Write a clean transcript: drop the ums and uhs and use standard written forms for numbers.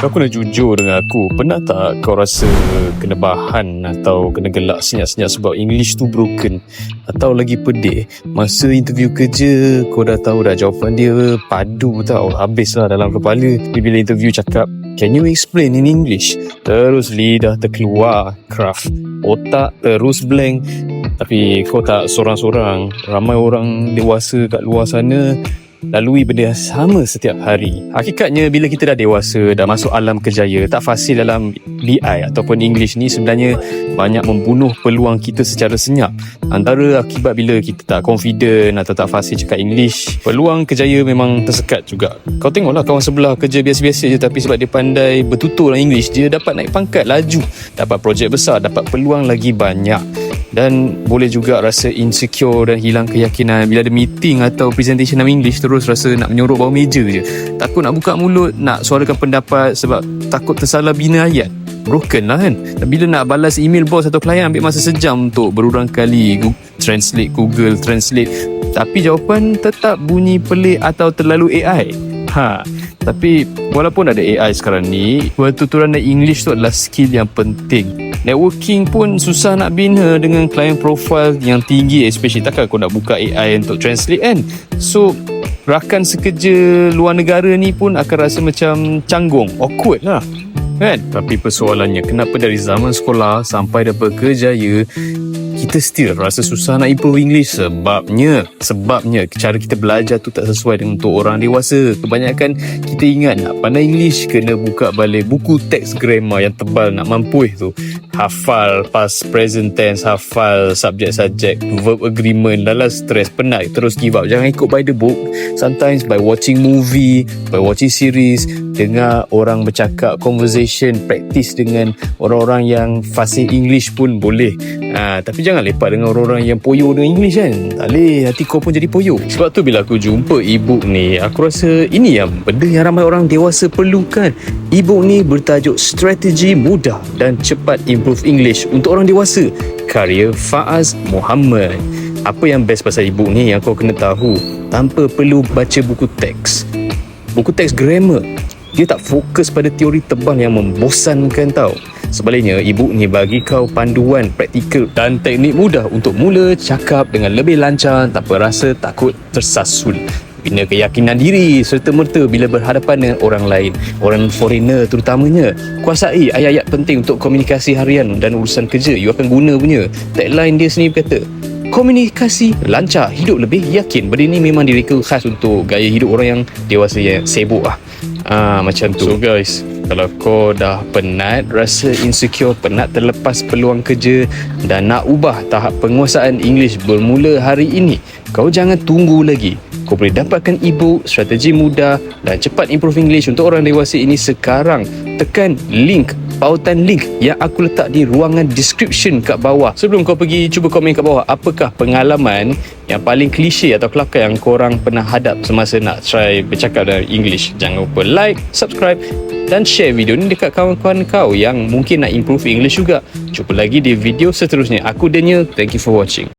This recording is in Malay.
Aku nak jujur dengan aku, pernah tak kau rasa kena bahan atau kena gelak senyap-senyap sebab English tu broken? Atau lagi pedih, masa interview kerja kau dah tahu dah jawapan dia padu tau, habislah dalam kepala. Bila interview cakap, "Can you explain in English?" Terus lidah terkeluar craft, otak terus blank. Tapi kau tak sorang-sorang, ramai orang dewasa kat luar sana lalui benda yang sama setiap hari. Hakikatnya bila kita dah dewasa, dah masuk alam kerjaya, tak fasih dalam BI ataupun English ni sebenarnya banyak membunuh peluang kita secara senyap. Antara akibat bila kita tak confident atau tak fasih cakap English, peluang kerjaya memang tersekat juga. Kau tengoklah kawan sebelah kerja biasa-biasa je, tapi sebab dia pandai bertutur dalam English, dia dapat naik pangkat laju, dapat projek besar, dapat peluang lagi banyak. Dan boleh juga rasa insecure dan hilang keyakinan bila ada meeting atau presentation dalam English, terus rasa nak menyorok bawah meja je. Takut nak buka mulut, nak suarakan pendapat sebab takut tersalah bina ayat. Broken lah kan. Dan bila nak balas email bos atau klien, ambil masa sejam untuk berulang kali Google Translate. Tapi jawapan tetap bunyi pelik atau terlalu AI. Tapi walaupun ada AI sekarang ni, pertuturan dan English tu adalah skill yang penting. Networking pun susah nak bina dengan client profile yang tinggi, especially takkan kau nak buka AI untuk translate kan. So rakan sekerja luar negara ni pun akan rasa macam canggung, awkward lah kan. Tapi persoalannya, kenapa dari zaman sekolah sampai dah berkerjaya kita still rasa susah nak improve English? Sebabnya cara kita belajar tu tak sesuai dengan untuk orang dewasa. Kebanyakan kita ingat nak pandai English kena buka balik buku teks grammar yang tebal nak mampuih tu, hafal past present tense, hafal subjek-subjek, verb agreement. Dah lah stress, penat, terus give up. Jangan ikut by the book. Sometimes by watching movie, by watching series, dengar orang bercakap, conversation, practice dengan orang-orang yang fasih English pun boleh. Tapi jangan lepak dengan orang-orang yang poyo dengan English kan. Tak boleh, hati kau pun jadi poyo. Sebab tu bila aku jumpa e-book ni, aku rasa ini yang benda yang ramai orang dewasa perlukan. E-book ni bertajuk Strategi Mudah dan Cepat Improve English untuk orang dewasa, karya Faaz Muhammad. Apa yang best pasal e-book ni yang kau kena tahu, tanpa perlu baca buku teks grammar, dia tak fokus pada teori tebal yang membosankan tau. Sebaliknya, e-book ni bagi kau panduan praktikal dan teknik mudah untuk mula cakap dengan lebih lancar tanpa rasa takut tersasul. Bina keyakinan diri serta merta bila berhadapan dengan orang lain, orang foreigner terutamanya. Kuasai ayat-ayat penting untuk komunikasi harian dan urusan kerja you akan guna punya. Tagline dia sendiri berkata, komunikasi lancar, hidup lebih yakin. Benda ni memang direka khas untuk gaya hidup orang yang dewasa yang sibuk lah. Macam tu. So guys, kalau kau dah penat rasa insecure, penat terlepas peluang kerja dan nak ubah tahap penguasaan English bermula hari ini, kau jangan tunggu lagi. Kau boleh dapatkan e-book Strategi Mudah dan Cepat Improve English untuk orang dewasa ini sekarang. Tekan pautan link yang aku letak di ruangan description kat bawah. Sebelum kau pergi cuba komen kat bawah, apakah pengalaman yang paling klise atau kelakar yang korang pernah hadap semasa nak try bercakap dalam English? Jangan lupa like, subscribe dan share video ni dekat kawan-kawan kau yang mungkin nak improve English juga. Jumpa lagi di video seterusnya. Aku Daniel, thank you for watching.